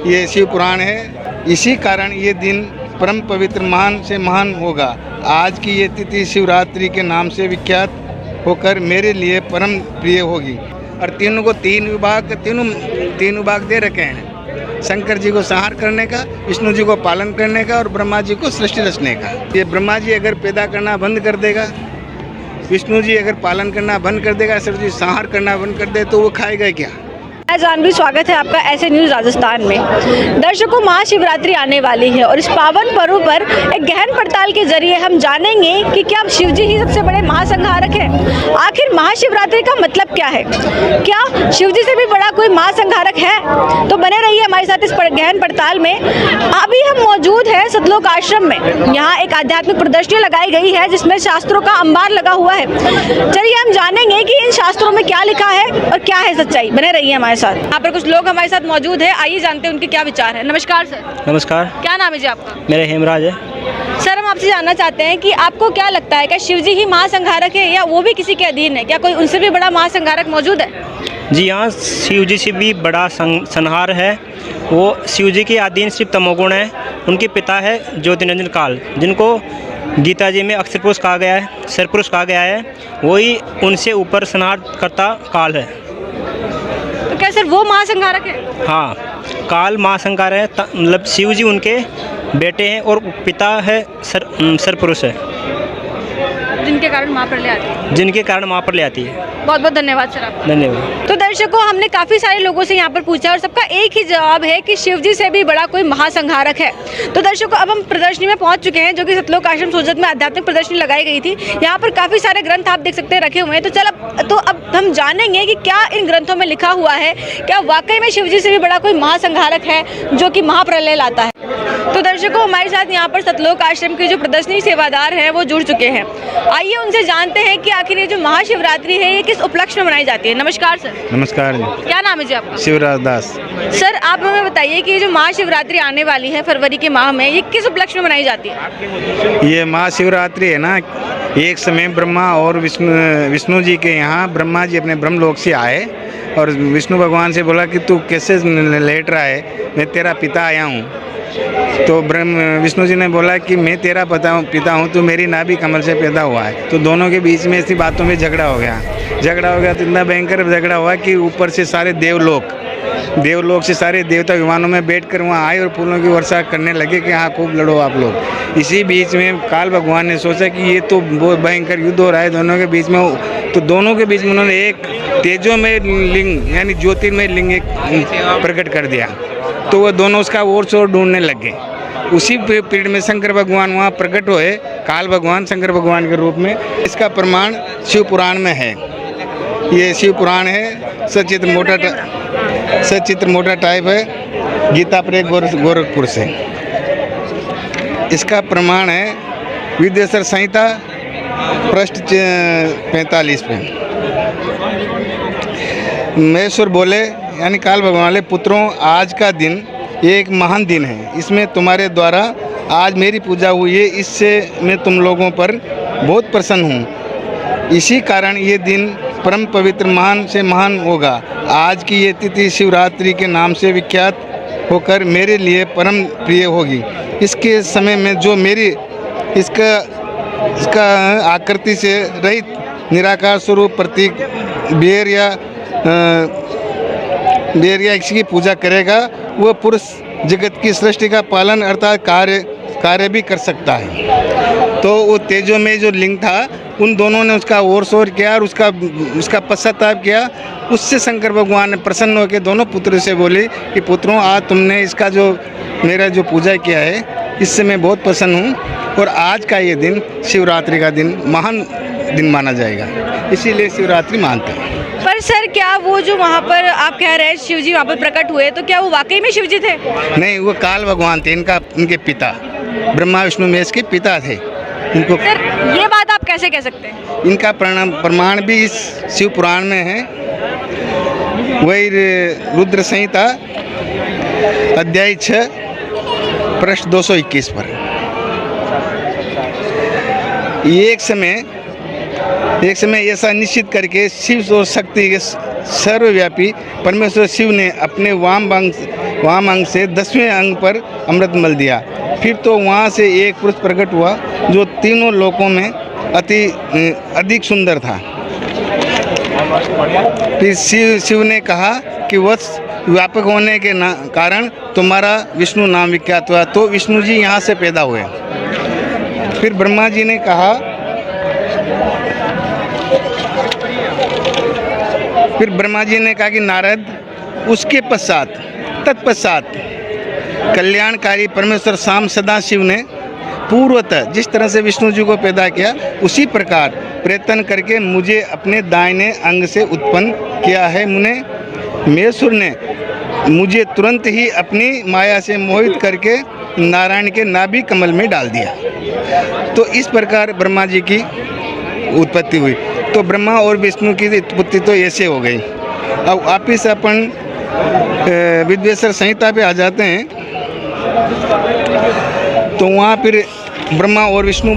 ये शिव पुराण है। इसी कारण ये दिन परम पवित्र महान से महान होगा। आज की ये तिथि शिवरात्रि के नाम से विख्यात होकर मेरे लिए परम प्रिय होगी। और तीनों को तीन विभाग दे रखे हैं, शंकर जी को संहार करने का, विष्णु जी को पालन करने का और ब्रह्मा जी को सृष्टि रचने का। ये ब्रह्मा जी अगर पैदा करना बंद कर देगा, विष्णु जी अगर पालन करना बंद कर देगा, सृष्टि संहार करना बंद कर दे तो वो खाएगा क्या। जानवी, स्वागत है आपका ऐसे न्यूज़ राजस्थान में। दर्शकों, महाशिवरात्रि आने वाली है और इस पावन पर्व पर एक गहन पड़ताल के जरिए हम जानेंगे कि क्या शिवजी ही सबसे बड़े महासंहारक हैं। आखिर महाशिवरात्रि का मतलब क्या है? क्या शिवजी से भी बड़ा कोई महासंहारक है? तो बने रहिए हमारे साथ इस गहन पड़ताल में। अभी हम मौजूद हैं सतलोक आश्रम में। यहाँ एक आध्यात्मिक प्रदर्शनी लगाई गई है जिसमें शास्त्रों का अंबार लगा हुआ है। चलिए हम जानेंगे कि इन शास्त्रों में क्या लिखा है और क्या है सच्चाई। बने रहिए हमारे साथ। यहाँ पर कुछ लोग हमारे साथ मौजूद हैं, आइए जानते हैं उनके क्या विचार है। नमस्कार सर। नमस्कार। क्या नाम है जी आपका? मेरा हेमराज है। सर, हम आपसे जानना चाहते हैं कि आपको क्या लगता है, क्या शिवजी ही महासंहारक है या वो भी किसी के अधीन है? क्या कोई उनसे भी बड़ा महासंहारक मौजूद है? जी हाँ, शिवजी से भी बड़ा संहार है। वो शिवजी के अधीन सिर्फ तमोगुण है। उनके पिता है ज्योतिरंजन काल, जिनको गीता जी में अक्षर पुरुष कहा गया है, सरपुरुष कहा गया है। वही उनसे ऊपर संहार करता काल है। तो क्या सर वो महासंहारक है? हाँ, काल महासंहार है। मतलब शिव जी उनके बेटे हैं और पिता है सरपुरुष है, जिनके कारण महाप्रलय आती है। जिनके कारण महाप्रलय आती है। बहुत बहुत धन्यवाद सर आपका। धन्यवाद। तो दर्शकों, हमने काफ़ी सारे लोगों से यहाँ पर पूछा और सबका एक ही जवाब है कि शिवजी से भी बड़ा कोई महासंहारक है। तो दर्शकों, अब हम प्रदर्शनी में पहुँच चुके हैं जो कि सतलोक आश्रम सोजत में आध्यात्मिक प्रदर्शनी लगाई गई थी। यहाँ पर काफ़ी सारे ग्रंथ आप देख सकते हैं रखे हुए हैं। तो अब हम जानेंगे कि क्या इन ग्रंथों में लिखा हुआ है, क्या वाकई में शिवजी से भी बड़ा कोई महासंहारक है जो कि महाप्रलय लाता है। तो दर्शकों, हमारे साथ यहाँ पर सतलोक आश्रम के जो प्रदर्शनी सेवादार हैं वो जुड़ चुके हैं। आइए उनसे जानते हैं कि आखिर ये जो महाशिवरात्रि है ये किस उपलक्ष्य में मनाई जाती है। नमस्कार सर। नमस्कार जी। क्या नाम है जी आपका? शिवराज दास। सर, आप हमें बताइए कि ये जो महाशिवरात्रि आने वाली है फरवरी के माह में, ये किस उपलक्ष्य में मनाई जाती है? ये महाशिवरात्रि है ना, एक समय ब्रह्मा और विष्णु जी के यहाँ ब्रह्मा जी अपने ब्रह्मलोक से आए और विष्णु भगवान से बोला कि तू कैसे लेट रहा है, मैं तेरा पिता आया हूँ। तो विष्णु जी ने बोला कि मैं तेरा पिता हूँ, तो मेरी नाभि कमल से पैदा हुआ है। तो दोनों के बीच में ऐसी बातों में झगड़ा हो गया तो इतना भयंकर झगड़ा हुआ कि ऊपर से सारे देवलोक से सारे देवता विमानों में बैठकर वहाँ आए और फूलों की वर्षा करने लगे कि हाँ खूब लड़ो आप लोग। इसी बीच में काल भगवान ने सोचा कि ये तो बहुत भयंकर युद्ध हो रहा है दोनों के बीच में। तो दोनों के बीच में उन्होंने एक तेजोमय लिंग यानी ज्योतिर्मय लिंग एक प्रकट कर दिया। तो वह दोनों उसका ओर शोर ढूंढने लगे। उसी पीरियड में शंकर भगवान वहाँ प्रकट हुए, काल भगवान शंकर भगवान के रूप में। इसका प्रमाण शिव पुराण में है। ये शिव पुराण है, सचित्र मोटा टाइप है, गीता प्रेस गोरखपुर से। इसका प्रमाण है विद्येश्वर संहिता पृष्ठ 45 पे। महेश्वर बोले यानी काल भगवान बोले, पुत्रों आज का दिन एक महान दिन है। इसमें तुम्हारे द्वारा आज मेरी पूजा हुई है, इससे मैं तुम लोगों पर बहुत प्रसन्न हूँ। इसी कारण ये दिन परम पवित्र महान से महान होगा। आज की ये तिथि शिवरात्रि के नाम से विख्यात होकर मेरे लिए परम प्रिय होगी। इसके समय में जो मेरी इसका आकृति से रहित निराकार स्वरूप प्रतीक बेर या इसकी पूजा करेगा, वह पुरुष जगत की सृष्टि का पालन अर्थात कार्य भी कर सकता है। तो वो तेजो में जो लिंग था, उन दोनों ने उसका ओर शोर किया और उसका पश्चाताप किया। उससे शंकर भगवान ने प्रसन्न होकर दोनों पुत्र से बोले कि पुत्रों आज तुमने इसका जो मेरा जो पूजा किया है, इससे मैं बहुत प्रसन्न हूँ और आज का ये दिन शिवरात्रि का दिन महान दिन माना जाएगा, इसीलिए शिवरात्रि मानते हैं। पर सर, क्या वो जो वहाँ पर आप कह रहे हैं शिवजी वहाँ पर प्रकट हुए, तो क्या वो वाकई में शिवजी थे? नहीं, वो काल भगवान थे। इनके पिता ब्रह्मा विष्णु महेश के पिता थे। इनको सर, ये बात आप कैसे कह सकते हैं? इनका प्रमाण भी इस शिव पुराण में है। वही रुद्र संहिता अध्याय 6 पृष्ठ 221 पर। एक समय ऐसा निश्चित करके शिव और शक्ति के सर्वव्यापी परमेश्वर शिव ने अपने वाम अंग से 10वें अंग पर अमृत मल दिया। फिर तो वहाँ से एक पुरुष प्रकट हुआ जो तीनों लोकों में अधिक सुंदर था। फिर शिव ने कहा कि वत्स व्यापक होने के कारण तुम्हारा विष्णु नाम विख्यात हुआ। तो विष्णु जी यहाँ से पैदा हुए। फिर ब्रह्मा जी ने कहा कि नारद, उसके तत्पश्चात कल्याणकारी परमेश्वर शाम सदाशिव ने पूर्वतः जिस तरह से विष्णु जी को पैदा किया उसी प्रकार प्रयत्न करके मुझे अपने दाहिने अंग से उत्पन्न किया है। महेश्वर ने मुझे तुरंत ही अपनी माया से मोहित करके नारायण के नाभि कमल में डाल दिया। तो इस प्रकार ब्रह्मा जी की उत्पत्ति हुई। तो ब्रह्मा और विष्णु की उत्पत्ति तो ऐसे हो गई। अब वापिस अपन विद्वेश्वर संहिता पे आ जाते हैं। तो वहाँ फिर ब्रह्मा और विष्णु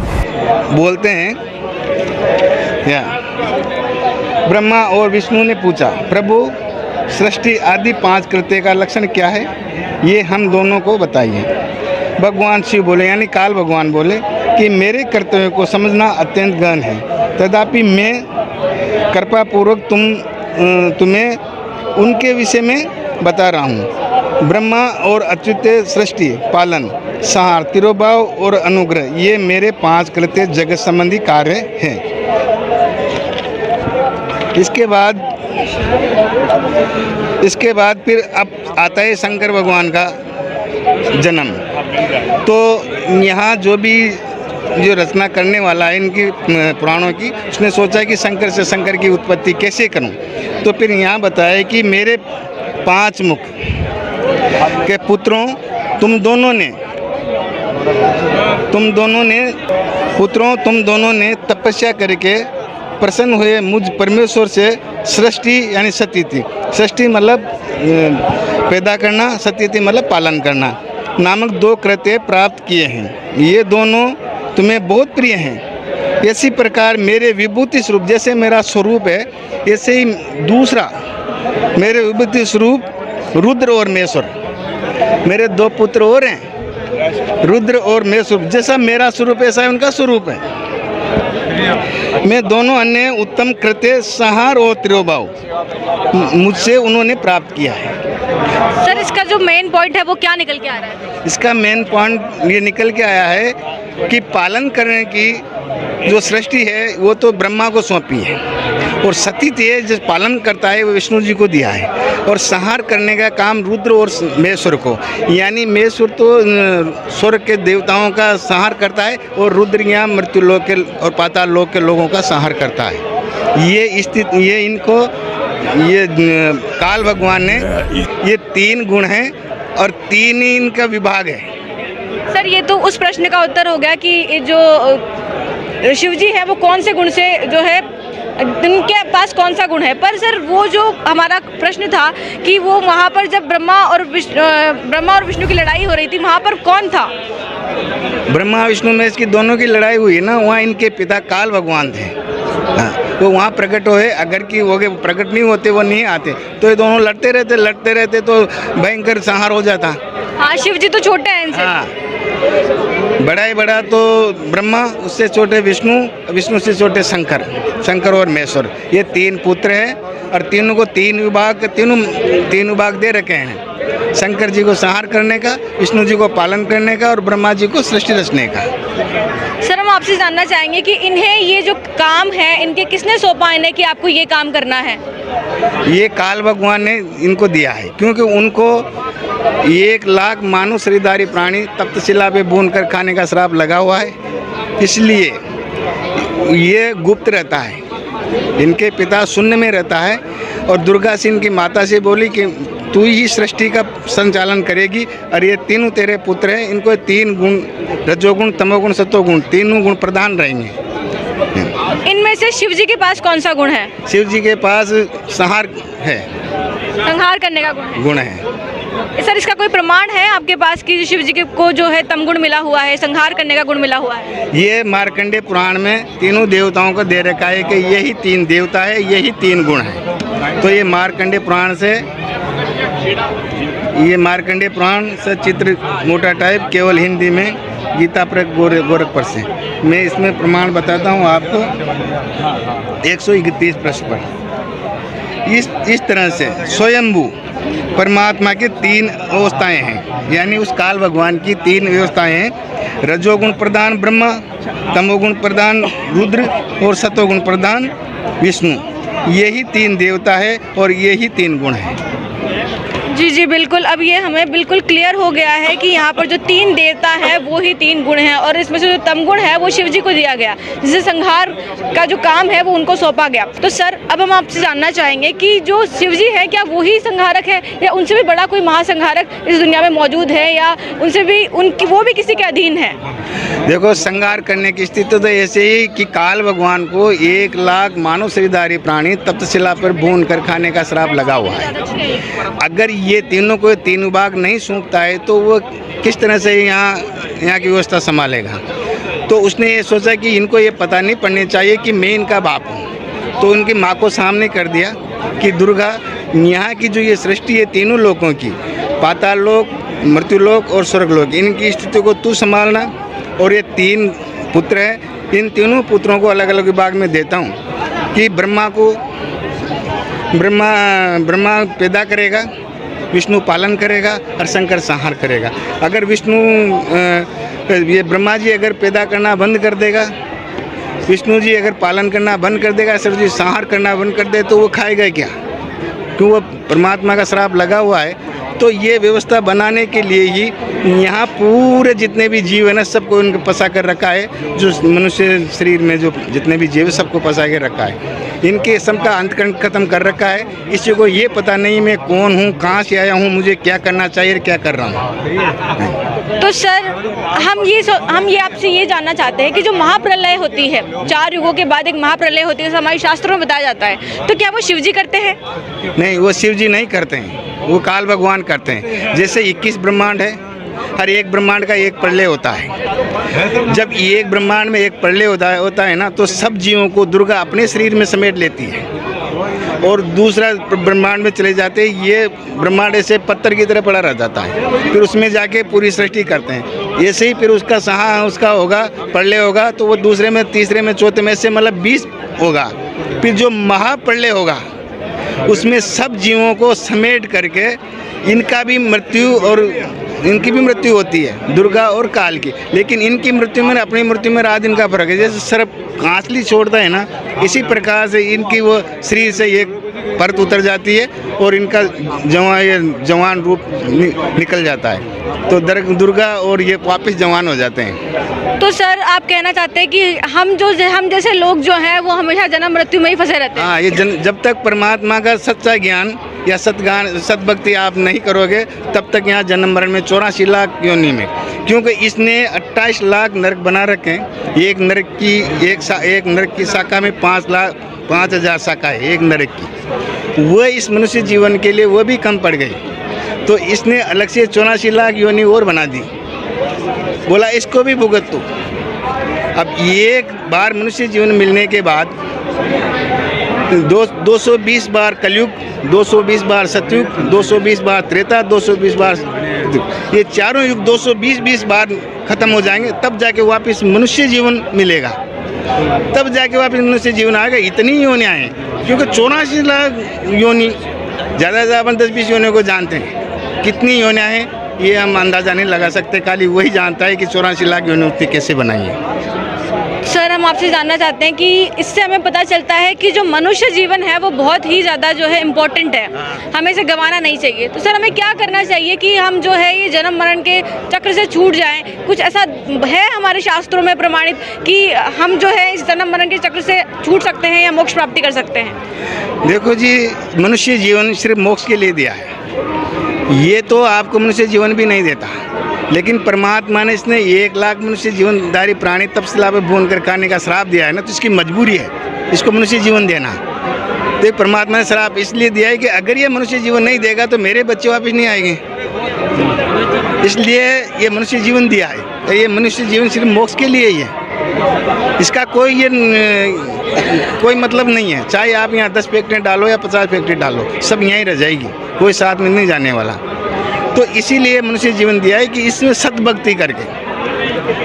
बोलते हैं, ब्रह्मा और विष्णु ने पूछा, प्रभु सृष्टि आदि 5 कृत्य का लक्षण क्या है, ये हम दोनों को बताइए। भगवान शिव बोले, यानी काल भगवान बोले कि मेरे कर्तव्यों को समझना अत्यंत गहन है, तथापि मैं कृपापूर्वक तुम्हें उनके विषय में बता रहा हूँ। ब्रह्मा और अच्युत सृष्टि, पालन, संहार, तिरोभाव और अनुग्रह, ये मेरे 5 कृत्य जगत संबंधी कार्य हैं। इसके बाद फिर अब आता है शंकर भगवान का जन्म। तो यहाँ जो रचना करने वाला है इनकी पुराणों की, उसने सोचा कि शंकर से शंकर की उत्पत्ति कैसे करूं। तो फिर यहाँ बताया कि मेरे 5 मुख के पुत्रों तुम दोनों ने तपस्या करके प्रसन्न हुए मुझ परमेश्वर से सृष्टि यानी सतीति, सृष्टि मतलब पैदा करना, सतीति मतलब पालन करना, नामक 2 कृत्य प्राप्त किए हैं। ये दोनों तुम्हें बहुत प्रिय हैं। इसी प्रकार मेरे विभूति स्वरूप, जैसे मेरा स्वरूप है ऐसे ही दूसरा मेरे विभूति स्वरूप रुद्र और महेश्वर, मेरे 2 पुत्र और हैं, रुद्र और महेश्वर। जैसा मेरा स्वरूप ऐसा ही उनका स्वरूप है। मैं दोनों अन्य उत्तम कृत्य संहार और तिरोभाव मुझसे उन्होंने प्राप्त किया है। सर, इसका जो मेन पॉइंट है वो क्या निकल के आ रहा है? इसका मेन पॉइंट ये निकल के आया है कि पालन करने की जो सृष्टि है वो तो ब्रह्मा को सौंपी है, और सतीति है जो पालन करता है वो विष्णु जी को दिया है, और संहार करने का काम रुद्र और महेश्वर को, यानी महेश्वर तो स्वर्ग के देवताओं का संहार करता है और रुद्र यहाँ मृत्युलोक के और पाताल लोक के लोगों का संहार करता है। ये काल भगवान ने ये 3 गुण हैं और 3 ही इनका विभाग है। सर, ये तो उस प्रश्न का उत्तर हो गया कि जो शिव जी है वो कौन से गुण से जो है, उनके पास कौन सा गुण है। पर सर, वो जो हमारा प्रश्न था कि वो वहाँ पर जब ब्रह्मा और विष्णु की लड़ाई हो रही थी, वहाँ पर कौन था? ब्रह्मा विष्णु में इसकी दोनों की लड़ाई हुई ना, वहाँ इनके पिता काल भगवान थे। वो वहाँ प्रकट हुए। अगर कि वो प्रकट नहीं होते, वो नहीं आते, तो ये दोनों लड़ते रहते तो भयंकर संहार हो जाता। हाँ, शिव जी तो छोटे हैं इनसे। हाँ, बड़ा तो ब्रह्मा, उससे छोटे विष्णु से छोटे शंकर और महेश्वर। ये 3 पुत्र हैं और तीनों को 3 विभाग दे रखे हैं। शंकर जी को संहार करने का, विष्णु जी को पालन करने का और ब्रह्मा जी को सृष्टि रचने का। सर, हम आपसे जानना चाहेंगे कि इन्हें ये जो काम है इनके किसने सौंपा इन्हें कि आपको ये काम करना है? ये काल भगवान ने इनको दिया है, क्योंकि उनको 1 लाख मानव शरीरधारी प्राणी तप्त शिला पे भून कर खाने का श्राप लगा हुआ है, इसलिए ये गुप्त रहता है। इनके पिता शून्य में रहता है और दुर्गा सिंह की माता से बोली कि तू ही सृष्टि का संचालन करेगी, और ये 3 तेरे पुत्र हैं, इनको 3 गुण, रजोगुण, तमोगुण, सतोगुण, 3 गुण प्रदान रहेंगे। इनमें से शिव जी के पास कौन सा गुण है? शिव जी के पास संहार है, संहार करने का गुण है। सर, इसका कोई प्रमाण है आपके पास कि शिव जी को जो है तम गुण मिला हुआ है, संहार करने का गुण मिला हुआ है? ये मार्कंडेय पुराण में 3 देवताओं को दे रखा है कि यही 3 देवता है, यही 3 गुण है। तो ये मार्कंडेय पुराण से चित्र मोटा टाइप केवल हिंदी में गीता प्रक गोरखपुर से। मैं इसमें प्रमाण बताता हूँ आपको 131 पृष्ठ पर। इस तरह से स्वयंभू परमात्मा की 3 अवस्थाएं हैं, यानी उस काल भगवान की 3 व्यवस्थाएं हैं। रजोगुण प्रधान ब्रह्मा, तमोगुण प्रधान रुद्र और सतोगुण प्रधान विष्णु। यही 3 देवता है और यही 3 गुण हैं। जी जी बिल्कुल, अब ये हमें बिल्कुल क्लियर हो गया है कि यहाँ पर जो 3 देवता है वो ही 3 गुण हैं, और इसमें से जो तमगुण है वो शिव जी को दिया गया, जिसे संहार का जो काम है वो उनको सौंपा गया। तो सर अब हम आपसे जानना चाहेंगे कि जो शिव जी है क्या वो ही संहारक है, या उनसे भी बड़ा कोई महासंहारक इस दुनिया में मौजूद है, या उनसे भी वो भी किसी के अधीन है? देखो, संहार करने की स्थिति तो ऐसे ही कि काल भगवान को 1 लाख मानव शरीरधारी प्राणी तप्तशिला पर भून कर खाने का श्राप लगा हुआ है। अगर ये तीनों को 3 विभाग नहीं सौंपता है तो वो किस तरह से यहाँ की व्यवस्था संभालेगा। तो उसने ये सोचा कि इनको ये पता नहीं पड़नी चाहिए कि मैं इनका बाप हूँ, तो उनकी माँ को सामने कर दिया कि दुर्गा, यहाँ की जो ये सृष्टि है 3 लोकों की, पाताल लोक, मृत्युलोक और स्वर्गलोक, इनकी स्थिति को तू संभालना। और ये 3 पुत्र हैं, इन तीनों पुत्रों को अलग अलग विभाग में देता हूँ कि ब्रह्मा पैदा करेगा, विष्णु पालन करेगा और शंकर संहार करेगा। अगर ये ब्रह्मा जी अगर पैदा करना बंद कर देगा, विष्णु जी अगर पालन करना बंद कर देगा, शिव जी संहार करना बंद कर दे, तो वो खाएगा क्या? क्यों? वो परमात्मा का श्राप लगा हुआ है। तो ये व्यवस्था बनाने के लिए ही यहाँ पूरे जितने भी जीव है ना, सबको उनको फंसा कर रखा है। जो मनुष्य शरीर में जो जितने भी जीव सबको फंसा के रखा है, इनके सबका अंतकरण खत्म कर रखा है। किसी को ये पता नहीं मैं कौन हूँ, कहाँ से आया हूँ, मुझे क्या करना चाहिए, क्या कर रहा हूँ। तो सर हम ये आपसे ये जानना चाहते हैं कि जो महाप्रलय होती है, 4 युगों के बाद एक महाप्रलय होती है, हमारे शास्त्रों में बताया जाता है, तो क्या वो शिव जी करते हैं? नहीं, वो शिव जी नहीं करते हैं, वो काल भगवान करते हैं। जैसे 21 ब्रह्मांड है, हर एक ब्रह्मांड का एक प्रलय होता है। जब एक ब्रह्मांड में एक प्रलय होता है ना, तो सब जीवों को दुर्गा अपने शरीर में समेट लेती है और दूसरा ब्रह्मांड में चले जाते हैं। ये ब्रह्मांड ऐसे पत्थर की तरह पड़ा रह जाता है, फिर उसमें जाके पूरी सृष्टि करते हैं। ऐसे ही फिर उसका होगा प्रलय होगा, तो वो दूसरे में, तीसरे में, चौथे में, से मतलब 20 होगा। फिर जो महाप्रलय होगा उसमें सब जीवों को समेट करके इनका भी मृत्यु और इनकी भी मृत्यु होती है, दुर्गा और काल की। लेकिन इनकी मृत्यु में, अपनी मृत्यु में रात दिन का फर्क है। जैसे सर्प कांसली छोड़ता है ना, इसी प्रकार से इनकी वो शरीर से एक परत उतर जाती है और इनका जवान रूप निकल जाता है। तो दुर्गा और ये वापस जवान हो जाते हैं। तो सर आप कहना चाहते हैं कि हम जैसे लोग जो हैं वो हमेशा जन्म मृत्यु में ही फंसे रहते हैं? हाँ, ये जब तक परमात्मा का सच्चा ज्ञान या सतभक्ति आप नहीं करोगे, तब तक यहाँ जन्म मरण में 84 लाख योनि में, क्योंकि इसने 28 लाख नरक बना रखे हैं। एक नरक की शाखा में 5,000 शाखा है एक नरक की। वह इस मनुष्य जीवन के लिए वो भी कम पड़ गई, तो इसने अलग से 84 लाख योनि और बना दी। बोला इसको भी भुगत तू। अब एक बार मनुष्य जीवन मिलने के बाद 220 बार कलयुग, 220 बार सतयुग, 220 बार त्रेता, 220 बार, ये चारों युग 220 बार खत्म हो जाएंगे, तब जाके वापस मनुष्य जीवन मिलेगा, तब जाके वापस मनुष्य जीवन आएगा। इतनी योनियाँ हैं, क्योंकि 84 लाख योनि, ज़्यादा से ज़्यादा 10-20 योनियों को जानते हैं। कितनी योनियाँ हैं ये हम अंदाज़ा नहीं लगा सकते, खाली वही जानता है कि 84 लाख योनि कैसे बनाई है। सर हम आपसे जानना चाहते हैं कि इससे हमें पता चलता है कि जो मनुष्य जीवन है वो बहुत ही ज़्यादा जो है इम्पोर्टेंट है, हमें इसे गंवाना नहीं चाहिए। तो सर हमें क्या करना चाहिए कि हम जो है ये जन्म मरण के चक्र से छूट जाएं? कुछ ऐसा है हमारे शास्त्रों में प्रमाणित कि हम जो है इस जन्म मरण के चक्र से छूट सकते हैं या मोक्ष प्राप्ति कर सकते हैं? देखो जी, मनुष्य जीवन सिर्फ मोक्ष के लिए दिया है, ये तो आपको मनुष्य जीवन भी नहीं देता। लेकिन परमात्मा ने इसने 1 लाख मनुष्य जीवनधारी प्राणी तपशिला पे भून कर खाने का श्राप दिया है ना, तो इसकी मजबूरी है इसको मनुष्य जीवन देना। तो परमात्मा ने श्राप इसलिए दिया है कि अगर ये मनुष्य जीवन नहीं देगा तो मेरे बच्चे वापस नहीं आएंगे, इसलिए ये मनुष्य जीवन दिया है। तो ये मनुष्य जीवन सिर्फ मोक्ष के लिए ही है। इसका कोई मतलब नहीं है। चाहे आप यहाँ 10 फैक्ट्री डालो या 50 फैक्ट्री डालो, सब यहीं रह जाएगी, कोई साथ में नहीं जाने वाला। तो इसीलिए मनुष्य जीवन दिया है कि इसमें सतभक्ति करके,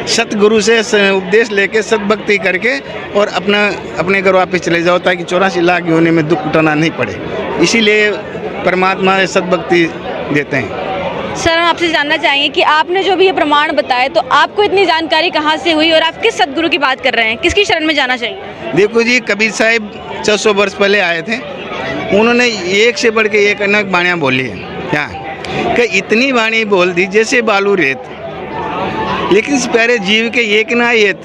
सतगुरु से उपदेश लेके सतभक्ति करके और अपने घर वापस चले जाओ, ताकि 84 लाख योनि में दुख उठाना नहीं पड़े। इसीलिए परमात्मा सतभक्ति देते हैं। सर, हम आपसे जानना चाहेंगे कि आपने जो भी ये प्रमाण बताए, तो आपको इतनी जानकारी कहाँ से हुई और आप किस सदगुरु की बात कर रहे हैं, किसकी शरण में जाना चाहिए? देखो जी, कबीर साहब 400 वर्ष पहले आए थे, उन्होंने एक से बढ़ के एक अनेक बाणियाँ बोली है क्या, कि इतनी बाणी बोल दी जैसे बालू रेत, लेकिन इस प्यारे जीव के एक ना एक।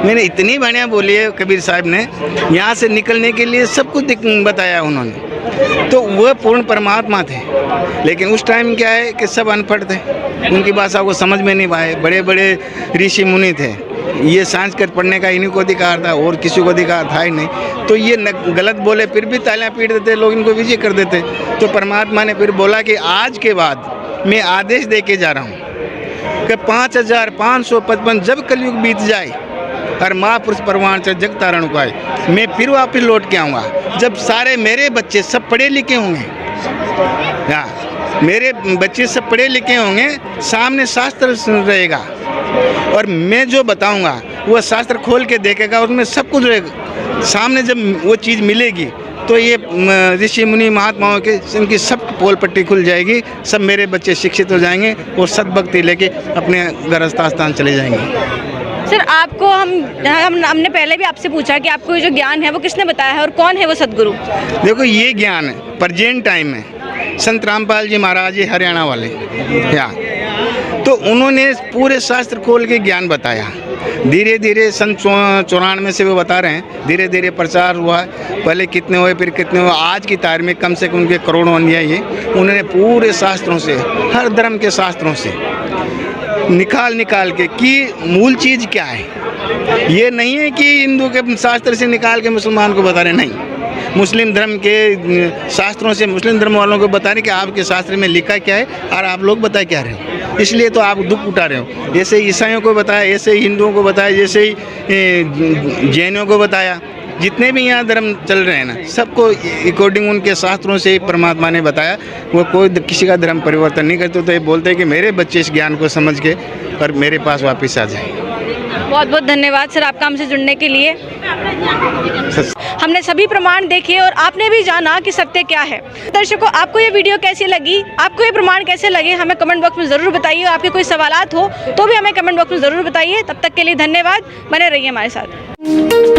मैंने इतनी बाणियाँ बोली है कबीर साहब ने, यहाँ से निकलने के लिए सब कुछ बताया उन्होंने। तो वह पूर्ण परमात्मा थे, लेकिन उस टाइम क्या है कि सब अनपढ़ थे, उनकी भाषा को समझ में नहीं पाए। बड़े बड़े ऋषि मुनि थे, ये संस्कृत पढ़ने का इन्हीं को अधिकार था और किसी को अधिकार था ही नहीं। तो ये गलत बोले, फिर भी तालियां पीट देते, लोग इनको विजय कर देते। तो परमात्मा ने फिर बोला कि आज के बाद मैं आदेश दे के जा रहा हूँ कि 5555 जब कलयुग बीत जाए और महापुरुष परवान से जग तारण उपाय, मैं फिर वापस लौट के आऊँगा, जब सारे मेरे बच्चे सब पढ़े लिखे होंगे। हाँ, मेरे बच्चे सब पढ़े लिखे होंगे, सामने शास्त्र रहेगा और मैं जो बताऊँगा वो शास्त्र खोल के देखेगा, उसमें सब कुछ रहेगा। सामने जब वो चीज़ मिलेगी तो ये ऋषि मुनि महात्माओं के इनकी सब पोल पट्टी खुल जाएगी, सब मेरे बच्चे शिक्षित हो जाएंगे और सद्भक्ति लेके अपने गृहस्थ स्थान चले जाएंगे। सर, आपको हमने पहले भी आपसे पूछा कि आपको ये जो ज्ञान है वो किसने बताया है और कौन है वो सदगुरु? देखो, ये ज्ञान है प्रेजेंट टाइम में संत रामपाल जी महाराज जी हरियाणा वाले, तो उन्होंने पूरे शास्त्र खोल के ज्ञान बताया। धीरे धीरे सन 94 से वो बता रहे हैं, धीरे धीरे प्रचार हुआ, पहले कितने हुए फिर कितने हुए, आज की तारीख में कम से कम उनके करोड़ों अनुयायी हैं। उन्होंने पूरे शास्त्रों से, हर धर्म के शास्त्रों से निकाल के कि मूल चीज़ क्या है। ये नहीं है कि हिंदू के शास्त्र से निकाल के मुसलमान को बता रहे, नहीं, मुस्लिम धर्म के शास्त्रों से मुस्लिम धर्म वालों को बता रहे कि आपके शास्त्र में लिखा क्या है और आप लोग बता क्या रहे हो, इसलिए तो आप दुख उठा रहे हो। जैसे ईसाइयों को बताया, ऐसे ही हिंदुओं को बताया, जैसे ही जैनों को बताया, जितने भी यहाँ धर्म चल रहे हैं ना, सबको अकॉर्डिंग उनके शास्त्रों से परमात्मा ने बताया। वो कोई किसी का धर्म परिवर्तन नहीं करते, तो ये बोलते हैं कि मेरे बच्चे इस ज्ञान को समझ के और मेरे पास वापस आ जाए। बहुत बहुत धन्यवाद सर आपका हमसे जुड़ने के लिए। हमने सभी प्रमाण देखे और आपने भी जाना कि सत्य क्या है। दर्शकों, आपको ये वीडियो कैसी लगी, आपको ये प्रमाण कैसे लगे, हमें कमेंट बॉक्स में ज़रूर बताइए। आपके कोई सवालात हो तो भी हमें कमेंट बॉक्स में ज़रूर बताइए। तब तक के लिए धन्यवाद, बने रहिए हमारे साथ।